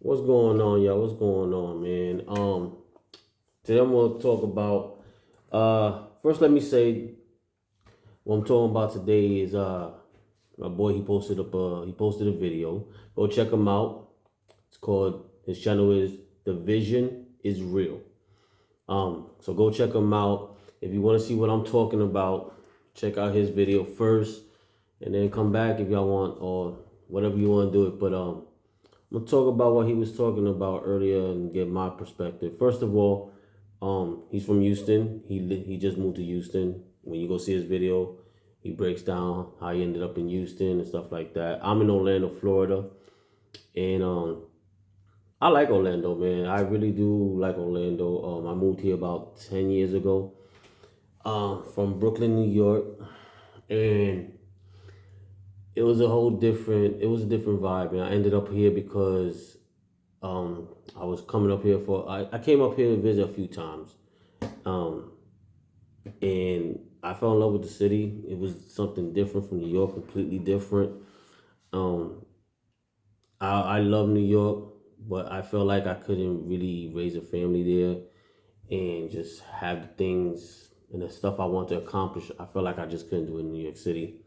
What's going on, y'all? What's going on, man? Today I'm gonna talk about. First, let me say what I'm talking about today is my boy. He posted a video. Go check him out. It's called. His channel is The Vision is Real. So go check him out. If you want to see what I'm talking about, check out his video first, and then come back if y'all want or whatever you want to do it. But I'm gonna talk about what he was talking about earlier and get my perspective. First of all, he's from Houston. He just moved to Houston. When you go see his video, he breaks down how he ended up in Houston and stuff like that. I'm in Orlando, Florida, and I like Orlando, man. I really do like Orlando. I moved here about 10 years ago, from Brooklyn, New York, and it was a different vibe. And I ended up here because I was coming up here I came up here to visit a few times. Um, and I fell in love with the city. It was something different from New York, completely different. Um, I love New York, but I felt like I couldn't really raise a family there and just have the things and the stuff I want to accomplish. I felt like I just couldn't do it in New York City.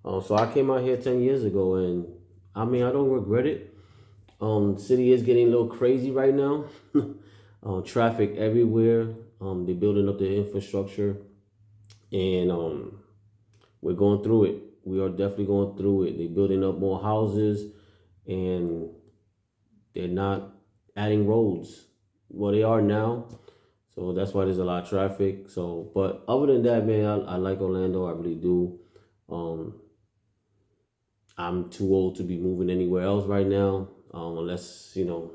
So I came out here 10 years ago, and I mean, I don't regret it. City is getting a little crazy right now. Traffic everywhere. They're building up the infrastructure, and we're going through it. We are definitely going through it. They're building up more houses, and they're not adding roads. Well, they are now, so that's why there's a lot of traffic. So, but other than that, man, I like Orlando. I really do. Um, I'm too old to be moving anywhere else right now, unless an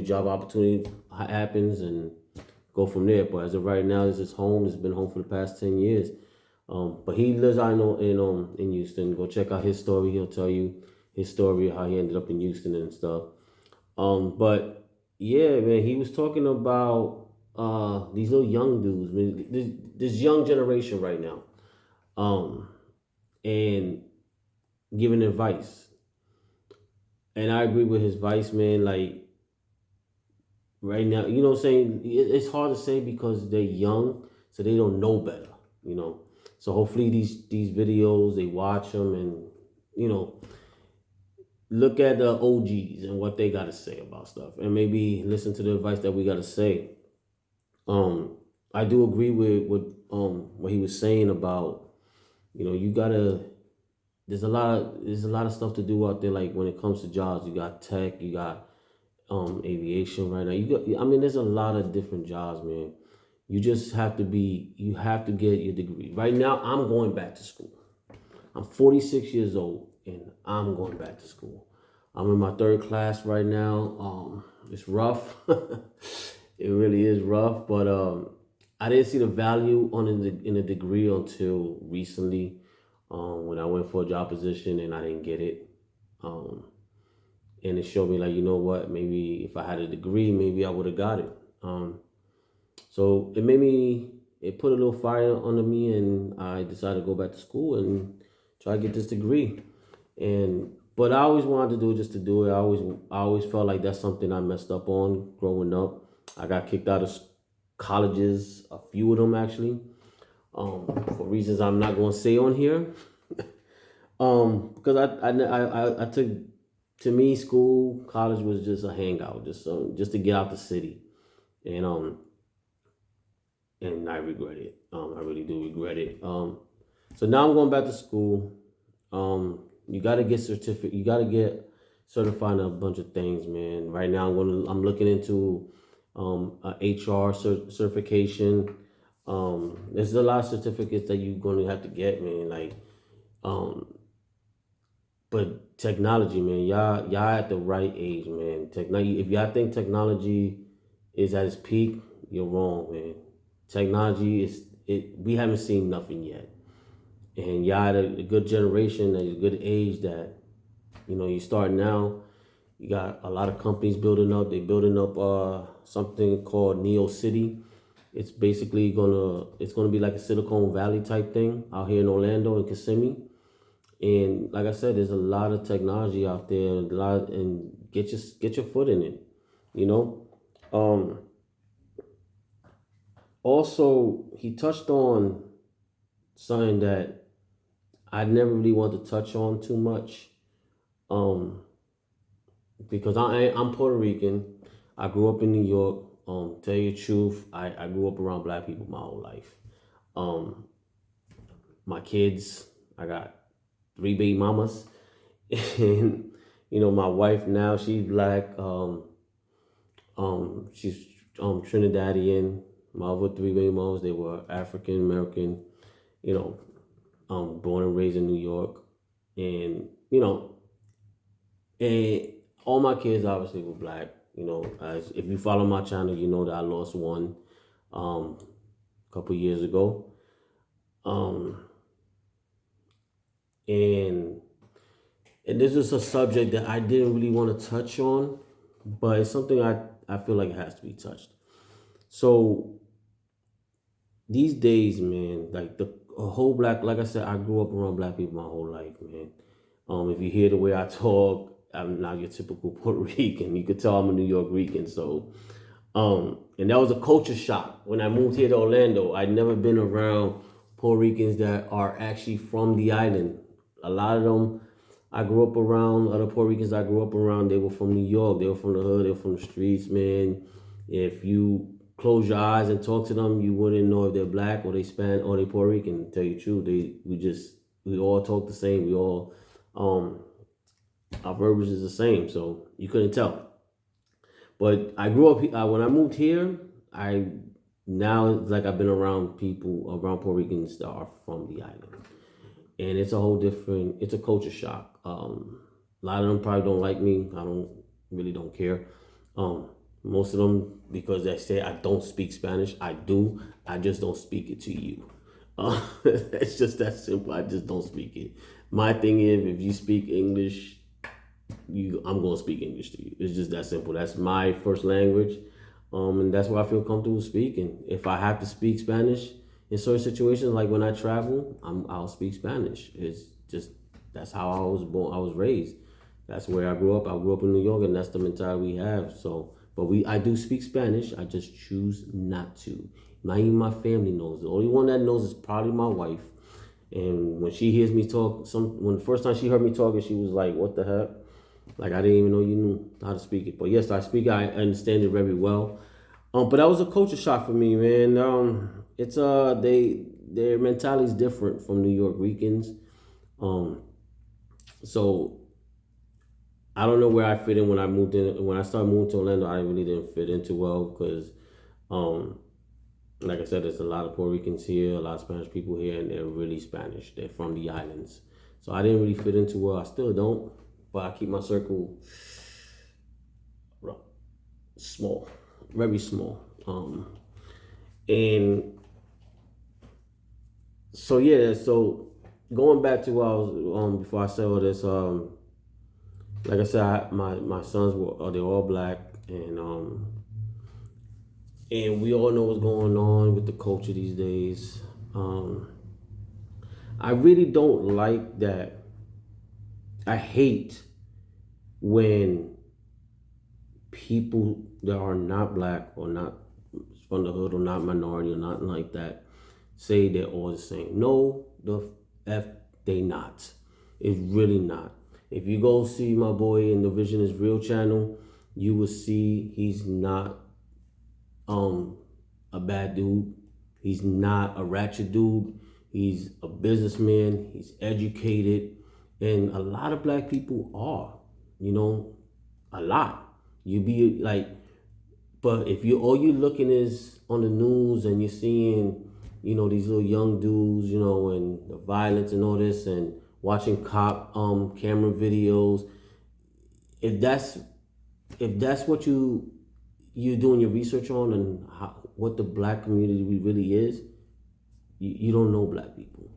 job opportunity happens, and go from there. But as of right now, this is home. It's been home for the past 10 years. But he lives, I know, in Houston. Go check out his story. He'll tell you his story, how he ended up in Houston and stuff. But yeah, man, he was talking about these little young dudes, man, this young generation right now, um, and giving advice. And I agree with his advice, man. Like right now, what I'm saying? It's hard to say because they're young, so they don't know better, you know. So hopefully these videos, they watch them and, you know, look at the OGs and what they got to say about stuff, and maybe listen to the advice that we got to say. Um, I do agree with what he was saying about, you gotta. There's a lot of stuff to do out there. Like when it comes to jobs, you got tech, you got aviation right now. I mean, there's a lot of different jobs, man. You have to get your degree. Right now, I'm going back to school. I'm 46 years old, and I'm going back to school. I'm in my third class right now. It's rough. It really is rough, but I didn't see the value in a degree until recently, when I went for a job position and I didn't get it. Um, and it showed me, like, you know what, maybe if I had a degree, maybe I would have got it. So it put a little fire under me, and I decided to go back to school and try to get this degree. But I always wanted to do it just to do it. I always felt like that's something I messed up on growing up. I got kicked out of colleges, a few of them actually, for reasons I'm not going to say on here. Because I took, to me, school, college was just a hangout, just to get out the city, and I regret it. I really do regret it. So now I'm going back to school. You got to get certificate. You got to get certified in a bunch of things, man. Right now, I'm looking into a HR certification. There's a lot of certificates that you're going to have to get, man. Like, but technology, man, y'all at the right age, man. Technology. If y'all think technology is at its peak, you're wrong, man. Technology is it. We haven't seen nothing yet, and y'all at a good generation, at a good age that you start now. You got a lot of companies building up. They're building up something called Neo City. It's gonna be like a Silicon Valley type thing out here in Orlando and Kissimmee. And like I said, there's a lot of technology out there, and get your foot in it, you know. Um, Also, he touched on something that I never really want to touch on too much, um, because I'm Puerto Rican. I grew up in New York. Tell you the truth, I grew up around black people my whole life. Um, my kids, I got three baby mamas, and my wife now, she's black. She's Trinidadian. My other three baby mamas, they were African American. You know, born and raised in New York, and and all my kids obviously were black. As if you follow my channel, you know that I lost one a couple years ago, um, and this is a subject that I didn't really want to touch on, but it's something I feel like it has to be touched. So these days, man, like the a whole black, like I said, I grew up around black people my whole life, man. If you hear the way I talk, I'm not your typical Puerto Rican. You could tell I'm a New York Rican. So, and that was a culture shock when I moved here to Orlando. I'd never been around Puerto Ricans that are actually from the island. A lot of them I grew up around. Other Puerto Ricans I grew up around, they were from New York. They were from the hood. They were from the streets, man. If you close your eyes and talk to them, you wouldn't know if they're black or they Spanish or they Puerto Rican. To tell you the truth, we all talk the same. We all our verbiage is the same, so you couldn't tell. But I grew up when I moved here. I Now it's like I've been around Puerto Ricans that are from the island, and it's a whole different. It's a culture shock. A lot of them probably don't like me. I don't care. Most of them, because they say I don't speak Spanish. I do. I just don't speak it to you. It's just that simple. I just don't speak it. My thing is, if you speak English, I'm gonna speak English to you. It's just that simple. That's my first language, and that's where I feel comfortable speaking. If I have to speak Spanish in certain situations, like when I travel, I'll speak Spanish. It's just that's how I was born. I was raised. That's where I grew up. I grew up in New York, and that's the mentality we have. So, but I do speak Spanish. I just choose not to. Not even my family knows. The only one that knows is probably my wife. And when she hears me talk, when the first time she heard me talking, she was like, "What the heck?" Like, I didn't even know you knew how to speak it. But yes, I speak. I understand it very well. But that was a culture shock for me, man. It's their mentality is different from New York Ricans. So I don't know where I fit in when I moved in. When I started moving to Orlando, I really didn't fit in too well because, like I said, there's a lot of Puerto Ricans here, a lot of Spanish people here, and they're really Spanish. They're from the islands. So I didn't really fit in too well. I still don't, but I keep my circle small, very small. And so yeah, so going back to what I was before I said all this, like I said, my sons they're all black, and we all know what's going on with the culture these days. I really don't like that. I hate when people that are not black or not from the hood or not minority or nothing like that say they're all the same. No, the F they not. It's really not. If you go see my boy in the Vision is Real channel, you will see he's not a bad dude. He's not a ratchet dude. He's a businessman. He's educated. And a lot of black people are, a lot. You be like, but if all you looking is on the news and you're seeing, these little young dudes, and the violence and all this and watching cop camera videos, if that's what you're doing your research on and what the black community really is, you don't know black people.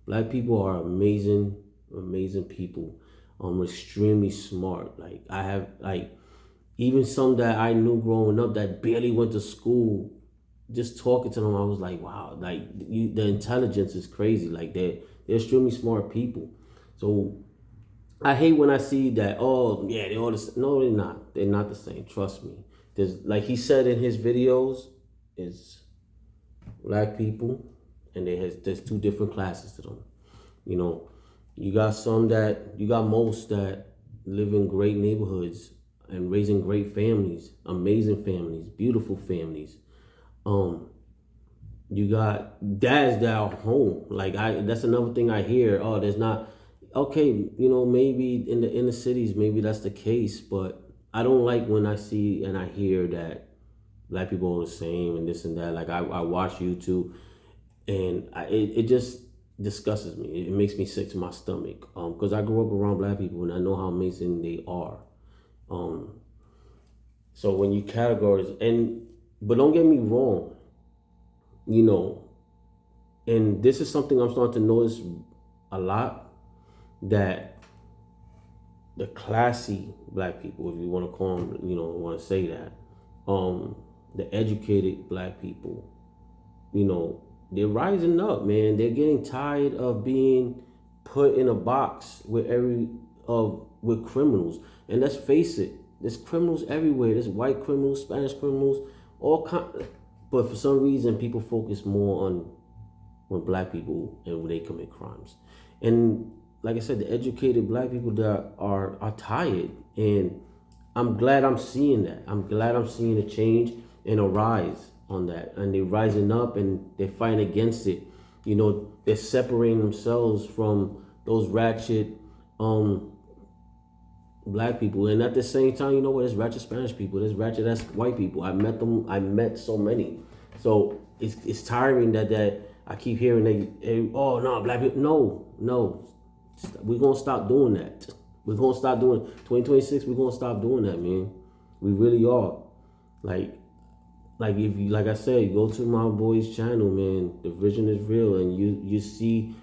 Black people are amazing people. Extremely smart. Like I have even some that I knew growing up that barely went to school. Just talking to them, I was like, wow, the intelligence is crazy. Like they're extremely smart people. So I hate when I see that. Oh yeah, they all the same. No, they're not. They're not the same. Trust me. There's like he said in his videos, it's black people, and there's two different classes to them. You know, you got most that live in great neighborhoods and raising great families, amazing families, beautiful families. Um, you got dads that are home. That's another thing I hear. Oh, there's not okay, maybe in the inner cities, maybe that's the case, but I don't like when I see and I hear that black people are the same and this and that. Like I watch YouTube and it just disgusts me. It makes me sick to my stomach. Because I grew up around black people and I know how amazing they are. Um, so when you categorize but don't get me wrong, you know, and this is something I'm starting to notice a lot that the classy black people, if you want to call them, want to say that, the educated black people, they're rising up, man. They're getting tired of being put in a box with criminals. And let's face it, there's criminals everywhere. There's white criminals, Spanish criminals, all kind. But for some reason, people focus more on when black people and when they commit crimes. And like I said, the educated black people that are tired, and I'm glad I'm seeing that. I'm glad I'm seeing a change and a rise on that, and they're rising up and they're fighting against it. They're separating themselves from those ratchet black people, and at the same time, you know what? There's ratchet Spanish people. There's ratchet that's white people. I met them. I met so many. So it's tiring that I keep hearing oh no, black people. No, we're gonna stop doing that. We're gonna stop doing 2026. We're gonna stop doing that, man. We really are. If you, like I said, go to my boy's channel, man. The vision is real, and you see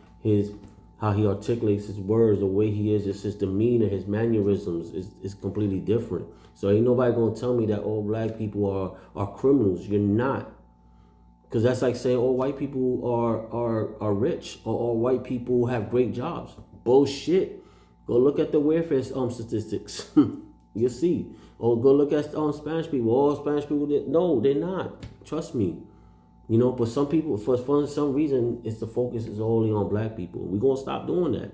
how he articulates his words, the way he is, just his demeanor, his mannerisms is completely different. So ain't nobody gonna tell me that all black people are criminals. You're not. Because that's like saying all white people are rich or all white people have great jobs. Bullshit. Go look at the welfare statistics. You'll see. Or go look at Spanish people. All Spanish people, no, they're not. Trust me. But some people, for some reason, the focus is only on black people. We're going to stop doing that.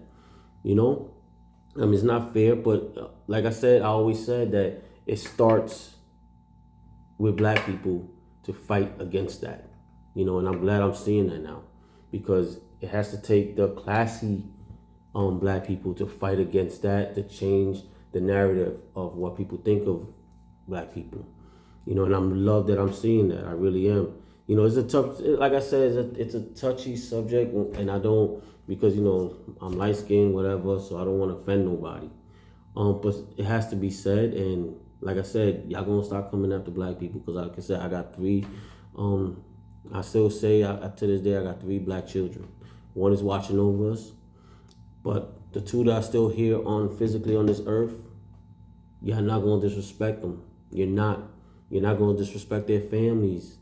It's not fair, but like I said, I always said that it starts with black people to fight against that. And I'm glad I'm seeing that now, because it has to take the classy black people to fight against that, to change the narrative of what people think of black people. And I'm love that I'm seeing that. I really am. It's a tough, like I said, it's a touchy subject, and I don't, because I'm light skinned, whatever, so I don't want to offend nobody. But it has to be said, and like I said, y'all gonna start coming after black people, because like I said, I got three. I still say to this day I got three black children. One is watching over us, but the two that are still here physically on this earth, you're not gonna disrespect them. You're not gonna disrespect their families,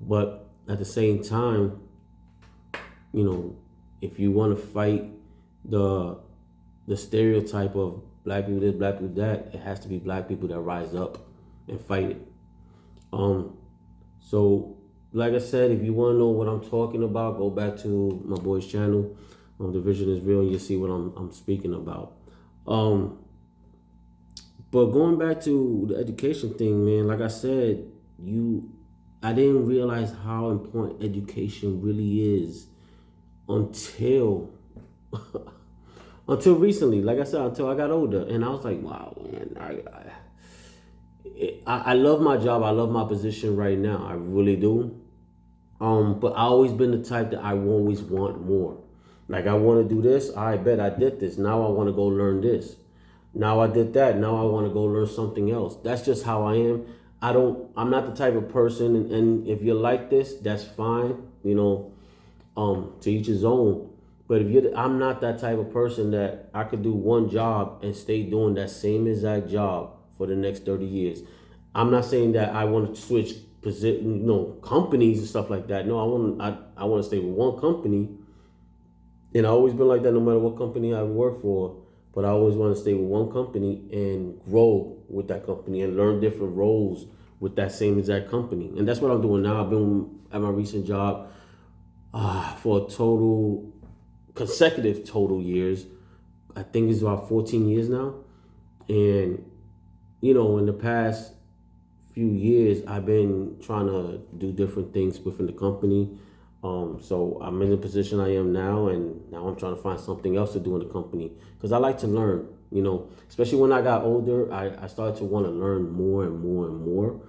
But at the same time, if you want to fight the stereotype of black people this, black people that, it has to be black people that rise up and fight it. So like I said, if you want to know what I'm talking about, go back to my boy's channel. The vision is real, and you'll see what I'm speaking about. But going back to the education thing, man, like I said, I didn't realize how important education really is until until recently. Like I said, until I got older, and I was like, wow, man, I love my job. I love my position right now. I really do. But I always been the type that I always want more. Like I want to do this. I bet I did this. Now I want to go learn this. Now I did that. Now I want to go learn something else. That's just how I am. I'm not the type of person, and if you're like this, that's fine. To each his own. But I'm not that type of person that I could do one job and stay doing that same exact job for the next 30 years. I'm not saying that I want to switch position, companies and stuff like that. No, I want to stay with one company, and I always been like that no matter what company I work for. but I always want to stay with one company and grow with that company and learn different roles with that same exact company. And that's what I'm doing now. I've been at my recent job for a total consecutive total years. I think it's about 14 years now. And in the past few years, I've been trying to do different things within the company. So I'm in the position I am now, and now I'm trying to find something else to do in the company because I like to learn. Especially when I got older, I started to want to learn more and more and more,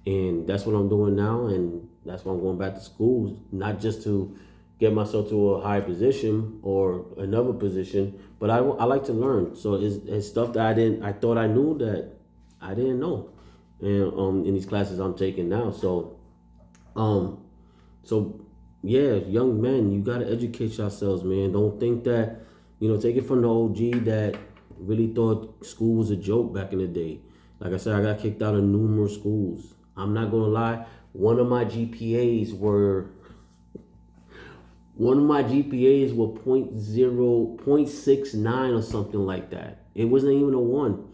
and that's what I'm doing now, and that's why I'm going back to school, not just to get myself to a high position or another position, but I like to learn. So it's stuff that I thought I knew that I didn't know, and in these classes I'm taking now. Um, so yeah, young men, you gotta educate yourselves, man. Don't think that, take it from the OG that really thought school was a joke back in the day. Like I said, I got kicked out of numerous schools. I'm not gonna lie. One of my GPAs were point 0.69 or something like that. It wasn't even a one.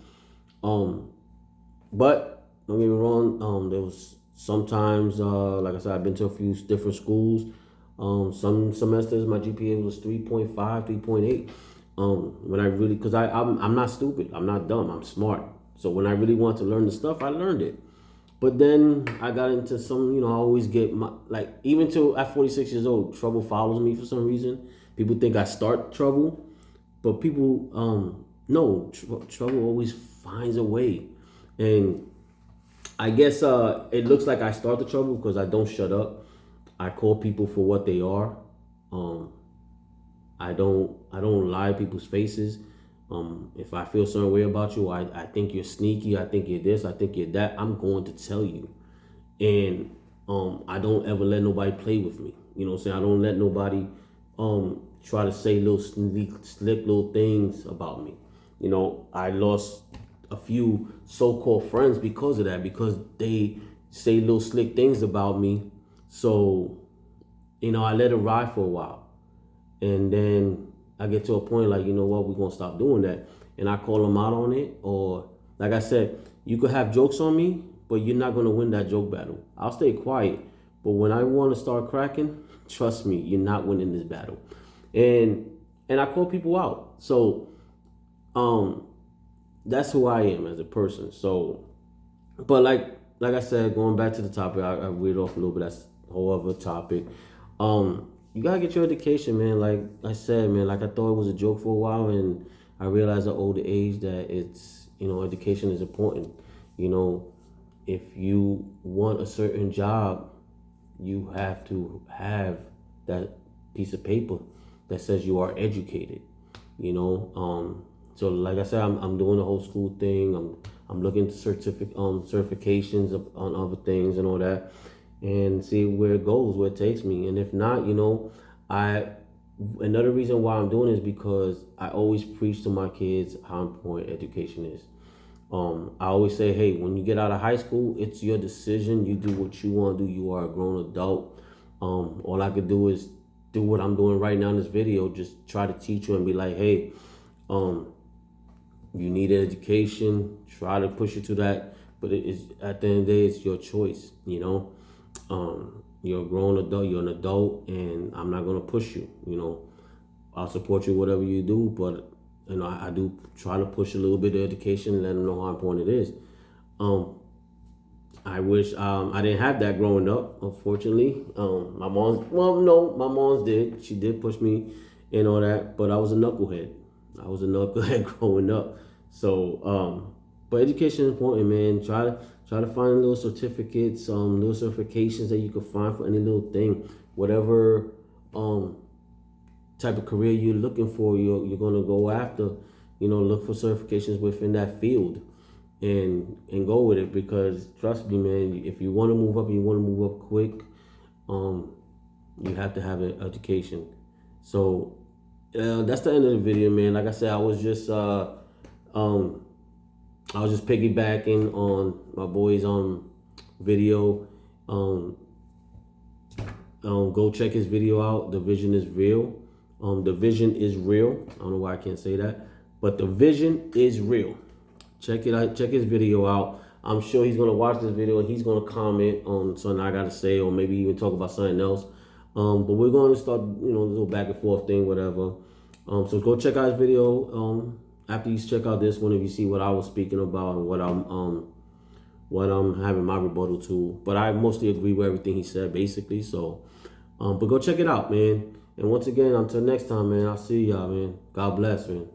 But don't get me wrong. There was sometimes, like I said, I've been to a few different schools. Some semesters my GPA was 3.5, 3.8. When I really, cause I'm not stupid. I'm not dumb. I'm smart. So when I really want to learn the stuff, I learned it. But then I got into some, I always get even till at 46 years old, trouble follows me for some reason. People think I start trouble, but people, no, trouble always finds a way. And I guess it looks like I start the trouble because I don't shut up. I call people for what they are. Um, I don't lie to people's faces. If I feel a certain way about you, I think you're sneaky, I think you're this, I think you're that, I'm going to tell you. And I don't ever let nobody play with me. You know what I'm saying? I don't let nobody try to say little slick little things about me. I lost a few so-called friends because of that, because they say little slick things about me. So, I let it ride for a while. And then I get to a point like, you know what, we're going to stop doing that. And I call them out on it. Or, like I said, you could have jokes on me, but you're not going to win that joke battle. I'll stay quiet. But when I want to start cracking, trust me, you're not winning this battle. And I call people out. So, that's who I am as a person. So, but like I said, going back to the topic, I veered off a little bit. That's a whole other topic. You gotta get your education, man. Like I said, man, like I thought it was a joke for a while, and I realized at older age that it's, education is important. If you want a certain job, you have to have that piece of paper that says you are educated. So like I said, I'm doing the whole school thing. I'm looking to certifications on other things and all that, and see where it goes, where it takes me. And if not, I another reason why I'm doing it is because I always preach to my kids how important education is. I always say, hey, when you get out of high school, it's your decision. You do what you want to do. You are a grown adult. All I could do is do what I'm doing right now in this video. Just try to teach you and be like, hey, you need an education. Try to push you to that. But it is, at the end of the day, it's your choice. You're a grown adult. You're an adult, and I'm not gonna push you. I'll support you whatever you do, but I do try to push a little bit of education, let them know how important it is. I wish I didn't have that growing up. Unfortunately, my mom's did. She did push me and all that, but I was a knucklehead. Growing up. So, but education is important, man. Try to find little certificates, little certifications that you can find for any little thing, whatever type of career you're looking for. You're gonna go after. Look for certifications within that field, and go with it, because trust me, man. If you want to move up and you want to move up quick, you have to have an education. So that's the end of the video, man. Like I said, I was just piggybacking on my boy's video. Go check his video out. The vision is real. The vision is real. I don't know why I can't say that, But the vision is real. Check it out. Check his video out. I'm sure he's gonna watch this video and he's gonna comment on something I gotta say, or maybe even talk about something else. But we're going to start, a little back and forth thing, whatever. So go check out his video. After you check out this one, if you see what I was speaking about and what I'm having my rebuttal to. But I mostly agree with everything he said, basically. So, but go check it out, man. And once again, until next time, man. I'll see y'all, man. God bless, man.